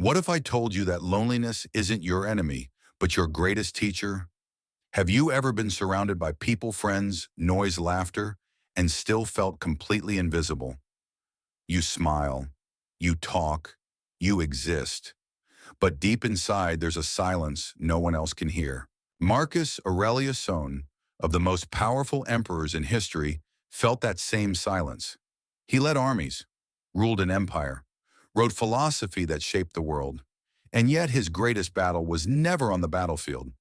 What if I told you that loneliness isn't your enemy, but your greatest teacher? Have you ever been surrounded by people, friends, noise, laughter, and still felt completely invisible? You smile, you talk, you exist, but deep inside there's a silence no one else can hear. Marcus Aurelius Son, of the most powerful emperors in history, felt that same silence. He led armies, ruled an empire, wrote philosophy that shaped the world, and yet his greatest battle was never on the battlefield.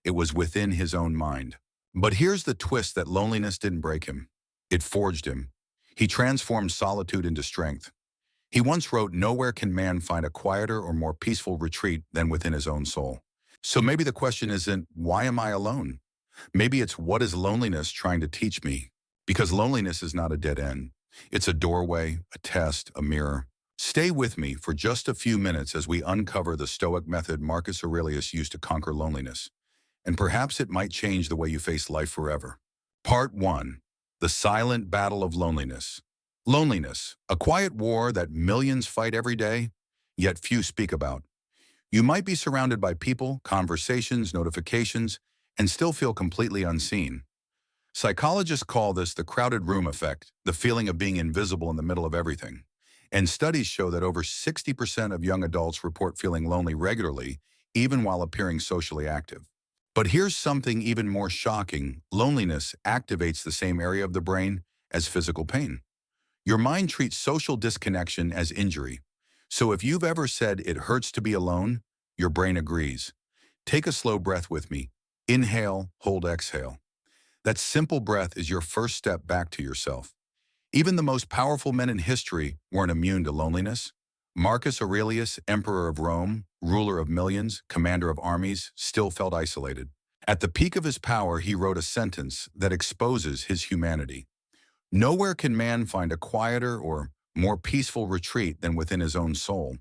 It was within his own mind. But here's the twist: that loneliness didn't break him. It forged him. He transformed solitude into strength. He once wrote, "Nowhere can man find a quieter or more peaceful retreat than within his own soul." So maybe the question isn't, why am I alone? Maybe it's, what is loneliness trying to teach me? Because loneliness is not a dead end. It's a doorway, a test, a mirror. Stay with me for just a few minutes as we uncover the Stoic method Marcus Aurelius used to conquer loneliness. And perhaps it might change the way you face life forever. Part 1. The Silent Battle of Loneliness. Loneliness, a quiet war that millions fight every day, yet few speak about. You might be surrounded by people, conversations, notifications, and still feel completely unseen. Psychologists call this the crowded room effect, the feeling of being invisible in the middle of everything. And studies show that over 60% of young adults report feeling lonely regularly, even while appearing socially active. But here's something even more shocking: loneliness activates the same area of the brain as physical pain. Your mind treats social disconnection as injury. So if you've ever said it hurts to be alone, your brain agrees. Take a slow breath with me. Inhale, hold, exhale. That simple breath is your first step back to yourself. Even the most powerful men in history weren't immune to loneliness. Marcus Aurelius, emperor of Rome, ruler of millions, commander of armies, still felt isolated. At the peak of his power, he wrote a sentence that exposes his humanity. "Nowhere can man find a quieter or more peaceful retreat than within his own soul."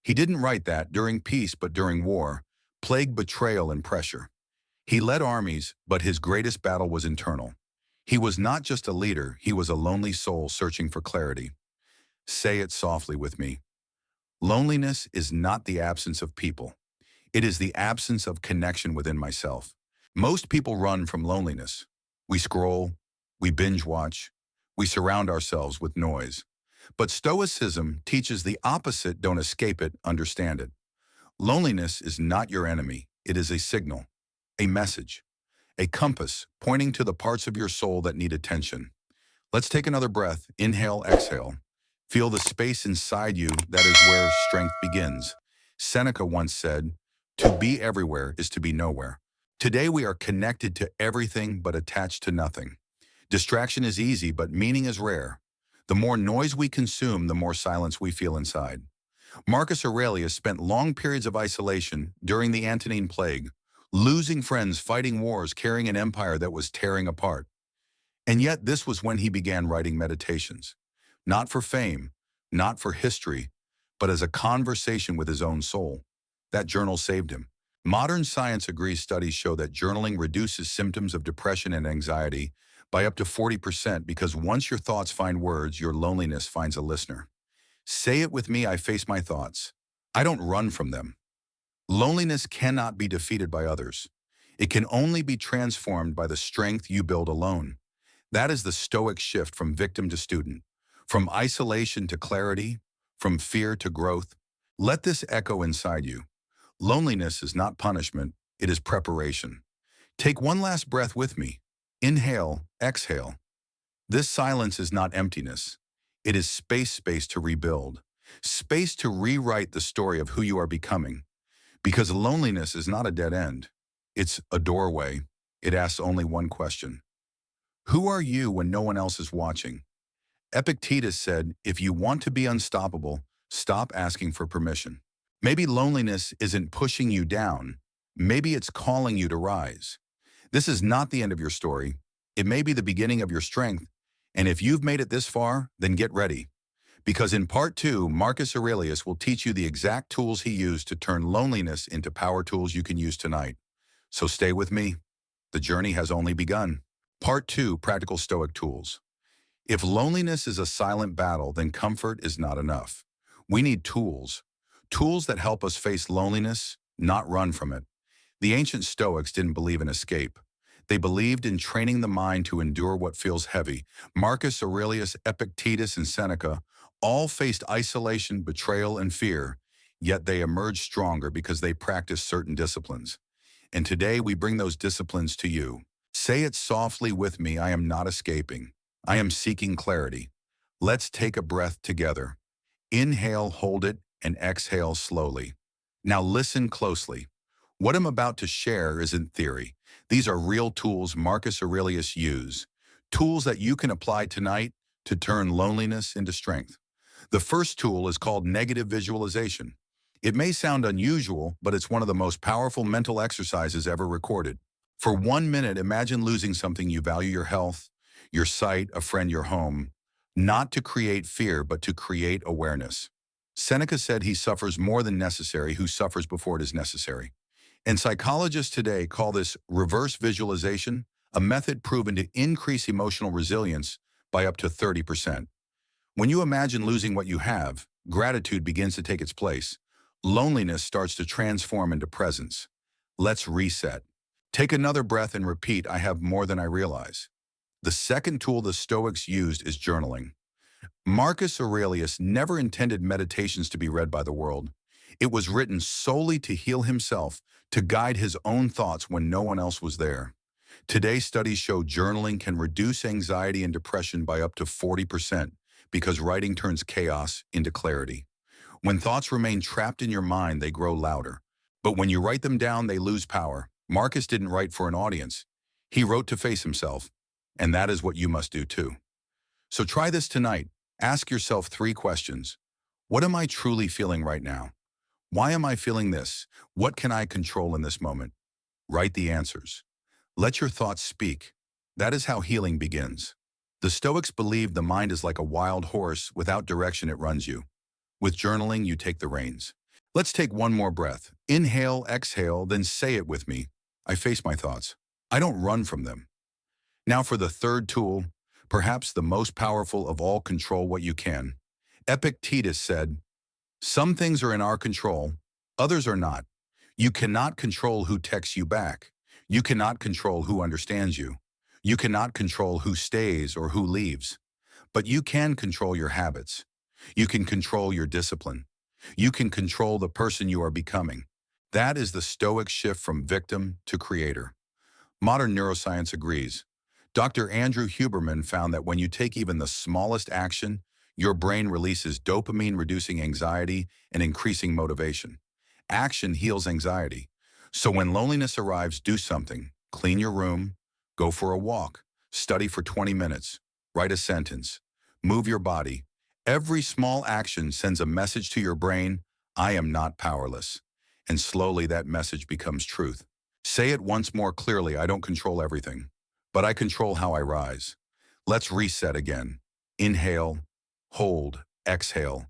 He didn't write that during peace, but during war, plague, betrayal, and pressure. He led armies, but his greatest battle was internal. He was not just a leader, he was a lonely soul searching for clarity. Say it softly with me. Loneliness is not the absence of people. It is the absence of connection within myself. Most people run from loneliness. We scroll, we binge watch, we surround ourselves with noise. But Stoicism teaches the opposite: don't escape it, understand it. Loneliness is not your enemy. It is a signal, a message, a compass pointing to the parts of your soul that need attention. Let's take another breath. Inhale, exhale. Feel the space inside you. That is where strength begins. Seneca once said, "To be everywhere is to be nowhere." Today we are connected to everything but attached to nothing. Distraction is easy, but meaning is rare. The more noise we consume, the more silence we feel inside. Marcus Aurelius spent long periods of isolation during the Antonine Plague, losing friends, fighting wars, carrying an empire that was tearing apart. And yet this was when he began writing Meditations. Not for fame, not for history, but as a conversation with his own soul. That journal saved him. Modern science agrees. Studies show that journaling reduces symptoms of depression and anxiety by up to 40%, because once your thoughts find words, your loneliness finds a listener. Say it with me: I face my thoughts. I don't run from them. Loneliness cannot be defeated by others. It can only be transformed by the strength you build alone. That is the Stoic shift from victim to student, from isolation to clarity, from fear to growth. Let this echo inside you. Loneliness is not punishment, it is preparation. Take one last breath with me. Inhale, exhale. This silence is not emptiness. It is space to rebuild, space to rewrite the story of who you are becoming. Because loneliness is not a dead end. It's a doorway. It asks only one question: who are you when no one else is watching? Epictetus said, if you want to be unstoppable, stop asking for permission. Maybe loneliness isn't pushing you down. Maybe it's calling you to rise. This is not the end of your story. It may be the beginning of your strength. And if you've made it this far, then get ready. Because in part 2, Marcus Aurelius will teach you the exact tools he used to turn loneliness into power tools you can use tonight. So stay with me. The journey has only begun. Part 2, Practical Stoic Tools. If loneliness is a silent battle, then comfort is not enough. We need tools. Tools that help us face loneliness, not run from it. The ancient Stoics didn't believe in escape. They believed in training the mind to endure what feels heavy. Marcus Aurelius, Epictetus, and Seneca all faced isolation, betrayal, and fear, yet they emerged stronger because they practiced certain disciplines. And today we bring those disciplines to you. Say it softly with me, I am not escaping. I am seeking clarity. Let's take a breath together. Inhale, hold it, and exhale slowly. Now listen closely. What I'm about to share isn't theory. These are real tools Marcus Aurelius used. Tools that you can apply tonight to turn loneliness into strength. The first tool is called negative visualization. It may sound unusual, but it's one of the most powerful mental exercises ever recorded. For 1 minute, imagine losing something you value: your health, your sight, a friend, your home. Not to create fear, but to create awareness. Seneca said he suffers more than necessary who suffers before it is necessary. And psychologists today call this reverse visualization, a method proven to increase emotional resilience by up to 30%. When you imagine losing what you have, gratitude begins to take its place. Loneliness starts to transform into presence. Let's reset. Take another breath and repeat, I have more than I realize. The second tool the Stoics used is journaling. Marcus Aurelius never intended meditations to be read by the world. It was written solely to heal himself, to guide his own thoughts when no one else was there. Today, studies show journaling can reduce anxiety and depression by up to 40% because writing turns chaos into clarity. When thoughts remain trapped in your mind, they grow louder. But when you write them down, they lose power. Marcus didn't write for an audience. He wrote to face himself. And that is what you must do too. So try this tonight. Ask yourself 3 questions. What am I truly feeling right now? Why am I feeling this? What can I control in this moment? Write the answers. Let your thoughts speak. That is how healing begins. The Stoics believed the mind is like a wild horse. Without direction, it runs you. With journaling, you take the reins. Let's take one more breath. Inhale, exhale, then say it with me. I face my thoughts. I don't run from them. Now for the third tool, perhaps the most powerful of all: control what you can. Epictetus said, some things are in our control, others are not. You cannot control who texts you back. You cannot control who understands you. You cannot control who stays or who leaves. But you can control your habits. You can control your discipline. You can control the person you are becoming. That is the Stoic shift from victim to creator. Modern neuroscience agrees. Dr. Andrew Huberman found that when you take even the smallest action, your brain releases dopamine, reducing anxiety and increasing motivation. Action heals anxiety. So when loneliness arrives, do something. Clean your room, go for a walk, study for 20 minutes, write a sentence, move your body. Every small action sends a message to your brain, I am not powerless. And slowly that message becomes truth. Say it once more clearly, I don't control everything, but I control how I rise. Let's reset again. Inhale, hold, exhale.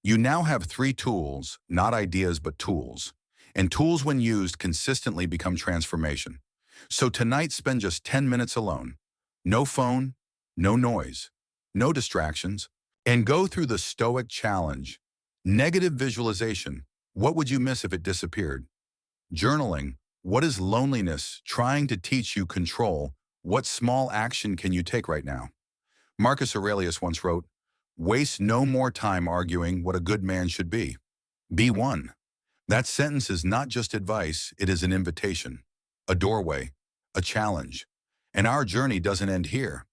You now have 3 tools, not ideas but tools. And tools, when used consistently, become transformation. So tonight, spend just 10 minutes alone. No phone, no noise, no distractions. And go through the Stoic challenge. Negative visualization. What would you miss if it disappeared? Journaling. What is loneliness trying to teach you? Control. What small action can you take right now? Marcus Aurelius once wrote, waste no more time arguing what a good man should be. Be one. That sentence is not just advice, it is an invitation, a doorway, a challenge. And our journey doesn't end here.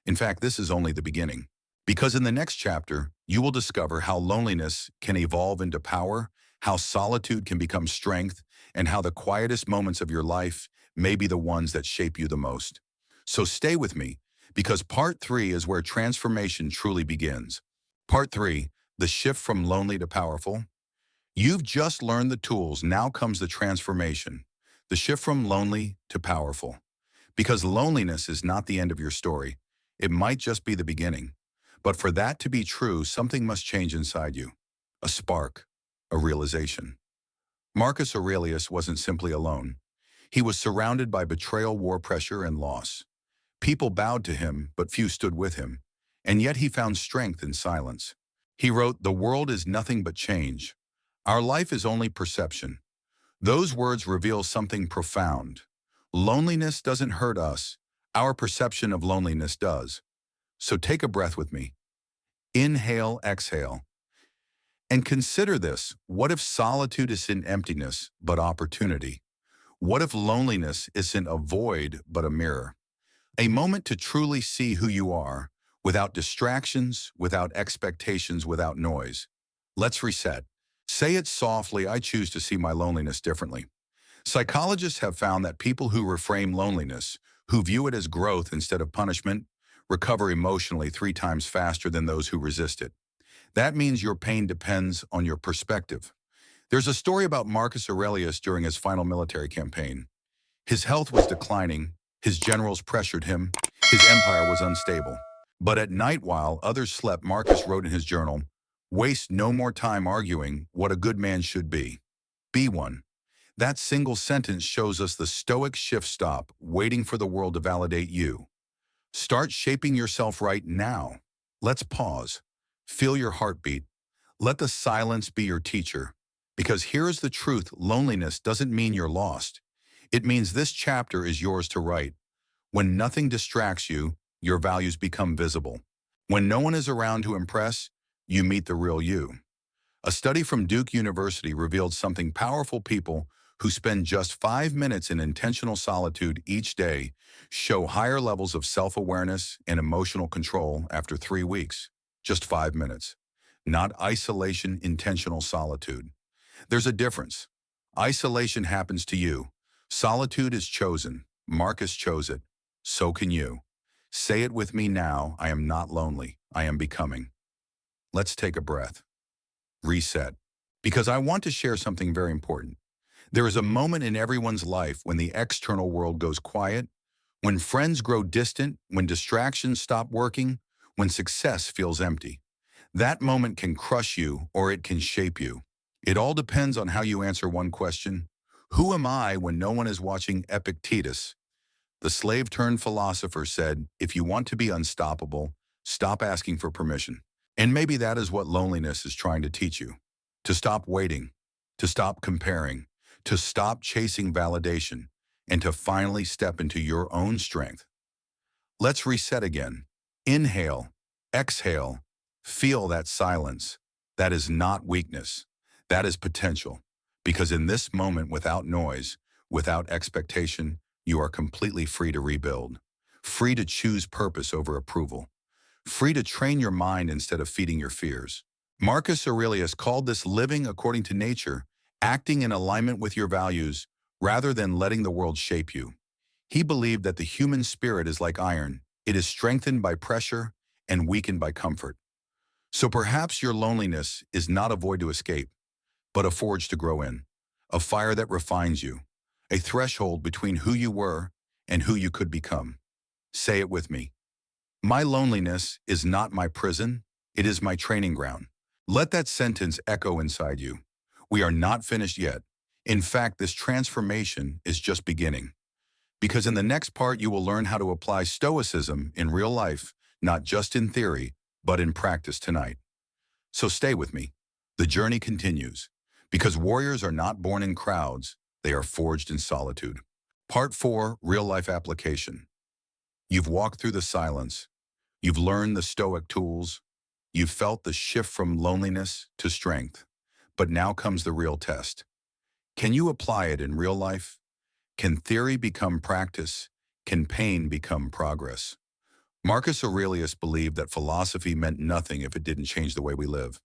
In fact, this is only the beginning. Because in the next chapter, you will discover how loneliness can evolve into power, how solitude can become strength, and how the quietest moments of your life may be the ones that shape you the most. So stay with me, because part 3 is where transformation truly begins. Part 3, the shift from lonely to powerful. You've just learned the tools, now comes the transformation, the shift from lonely to powerful. Because loneliness is not the end of your story. It might just be the beginning. But for that to be true, something must change inside you. A spark, a realization. Marcus Aurelius wasn't simply alone. He was surrounded by betrayal, war, pressure, and loss. People bowed to him, but few stood with him. And yet he found strength in silence. He wrote, the world is nothing but change. Our life is only perception. Those words reveal something profound. Loneliness doesn't hurt us. Our perception of loneliness does. So take a breath with me. Inhale, exhale. And consider this. What if solitude isn't emptiness, but opportunity? What if loneliness isn't a void, but a mirror? A moment to truly see who you are, without distractions, without expectations, without noise. Let's reset. Say it softly, I choose to see my loneliness differently. Psychologists have found that people who reframe loneliness, who view it as growth instead of punishment, recover emotionally 3 times faster than those who resist it. That means your pain depends on your perspective. There's a story about Marcus Aurelius during his final military campaign. His health was declining, his generals pressured him, his empire was unstable. But at night while others slept, Marcus wrote in his journal, "Waste no more time arguing what a good man should be. Be one." That single sentence shows us the Stoic shift. Stop waiting for the world to validate you. Start shaping yourself right now. Let's pause. Feel your heartbeat. Let the silence be your teacher. Because here's the truth, loneliness doesn't mean you're lost. It means this chapter is yours to write. When nothing distracts you, your values become visible. When no one is around to impress, you meet the real you. A study from Duke University revealed something powerful. People who spend just 5 minutes in intentional solitude each day show higher levels of self-awareness and emotional control after 3 weeks. Just 5 minutes. Not isolation, intentional solitude. There's a difference. Isolation happens to you. Solitude is chosen. Marcus chose it. So can you. Say it with me now. I am not lonely. I am becoming. Let's take a breath. Reset. Because I want to share something very important. There is a moment in everyone's life when the external world goes quiet, when friends grow distant, when distractions stop working, when success feels empty. That moment can crush you or it can shape you. It all depends on how you answer one question. Who am I when no one is watching? Epictetus, the slave-turned-philosopher, said, if you want to be unstoppable, stop asking for permission. And maybe that is what loneliness is trying to teach you. To stop waiting, to stop comparing, to stop chasing validation, and to finally step into your own strength. Let's reset again. Inhale, exhale, feel that silence. That is not weakness. That is potential. Because in this moment, without noise, without expectation, you are completely free to rebuild. Free to choose purpose over approval. Free to train your mind instead of feeding your fears. Marcus Aurelius called this living according to nature, acting in alignment with your values, rather than letting the world shape you. He believed that the human spirit is like iron. It is strengthened by pressure and weakened by comfort. So perhaps your loneliness is not a void to escape, but a forge to grow in, a fire that refines you, a threshold between who you were and who you could become. Say it with me. My loneliness is not my prison, it is my training ground. Let that sentence echo inside you. We are not finished yet. In fact, this transformation is just beginning. Because in the next part, you will learn how to apply Stoicism in real life, not just in theory, but in practice tonight. So stay with me. The journey continues. Because warriors are not born in crowds, they are forged in solitude. Part 4, Real-Life Application. You've walked through the silence. You've learned the Stoic tools. You've felt the shift from loneliness to strength. But now comes the real test. Can you apply it in real life? Can theory become practice? Can pain become progress? Marcus Aurelius believed that philosophy meant nothing if it didn't change the way we live.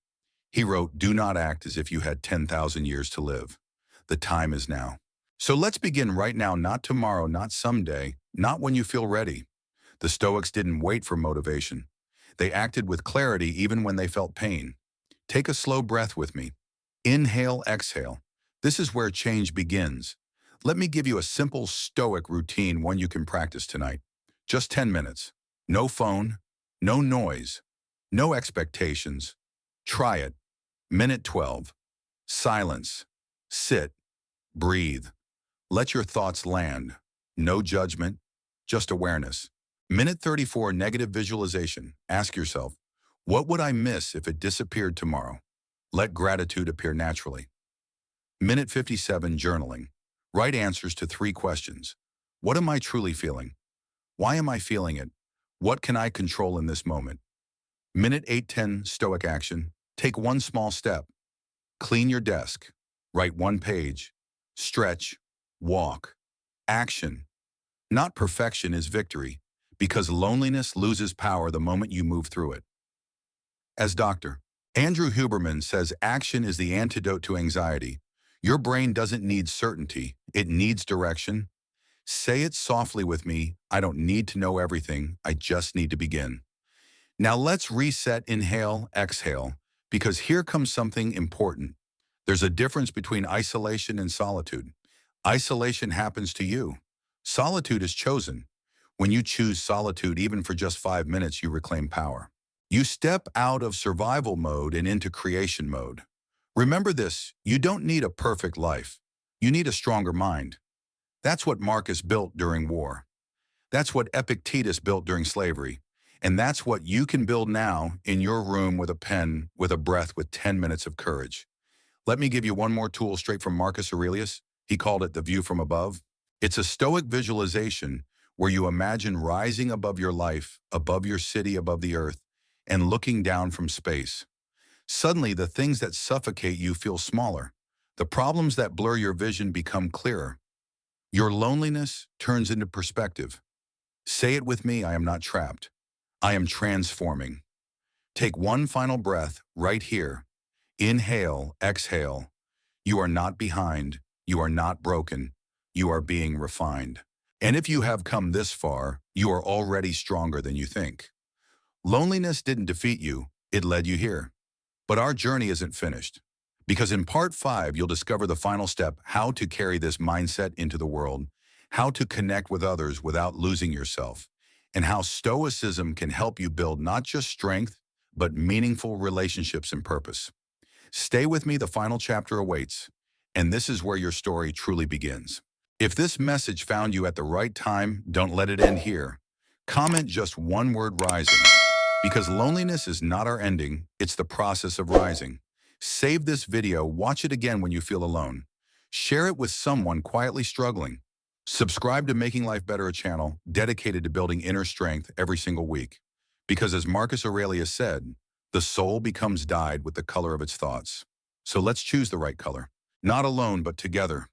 He wrote, "Do not act as if you had 10,000 years to live. The time is now." So let's begin right now, not tomorrow, not someday, not when you feel ready. The Stoics didn't wait for motivation. They acted with clarity even when they felt pain. Take a slow breath with me. Inhale, exhale. This is where change begins. Let me give you a simple Stoic routine, one you can practice tonight. Just 10 minutes. No phone, no noise, no expectations. Try it. Minute 12. Silence. Sit. Breathe. Let your thoughts land. No judgment, just awareness. Minute 34, negative visualization. Ask yourself, what would I miss if it disappeared tomorrow? Let gratitude appear naturally. Minute 57, journaling. Write answers to 3 questions. What am I truly feeling? Why am I feeling it? What can I control in this moment? Minute 8:10, Stoic action. Take one small step. Clean your desk. Write 1 page. Stretch. Walk. Action. Not perfection is victory, because loneliness loses power the moment you move through it. As Dr. Andrew Huberman says, action is the antidote to anxiety. Your brain doesn't need certainty, it needs direction. Say it softly with me, I don't need to know everything, I just need to begin. Now let's reset, inhale, exhale, because here comes something important. There's a difference between isolation and solitude. Isolation happens to you. Solitude is chosen. When you choose solitude, even for just 5 minutes, you reclaim power. You step out of survival mode and into creation mode. Remember this, you don't need a perfect life. You need a stronger mind. That's what Marcus built during war. That's what Epictetus built during slavery. And that's what you can build now in your room with a pen, with a breath, with 10 minutes of courage. Let me give you one more tool straight from Marcus Aurelius. He called it the view from above. It's a Stoic visualization where you imagine rising above your life, above your city, above the earth, and looking down from space. Suddenly, the things that suffocate you feel smaller. The problems that blur your vision become clearer. Your loneliness turns into perspective. Say it with me, I am not trapped. I am transforming. Take one final breath right here. Inhale, exhale. You are not behind. You are not broken. You are being refined. And if you have come this far, you are already stronger than you think. Loneliness didn't defeat you, it led you here. But our journey isn't finished. Because in part 5, you'll discover the final step, how to carry this mindset into the world, how to connect with others without losing yourself, and how Stoicism can help you build not just strength, but meaningful relationships and purpose. Stay with me, the final chapter awaits, and this is where your story truly begins. If this message found you at the right time, don't let it end here. Comment just one word, rising. Because loneliness is not our ending, it's the process of rising. Save this video, watch it again when you feel alone. Share it with someone quietly struggling. Subscribe to Making Life Better, a channel dedicated to building inner strength every single week. Because as Marcus Aurelius said, the soul becomes dyed with the color of its thoughts. So let's choose the right color. Not alone, but together.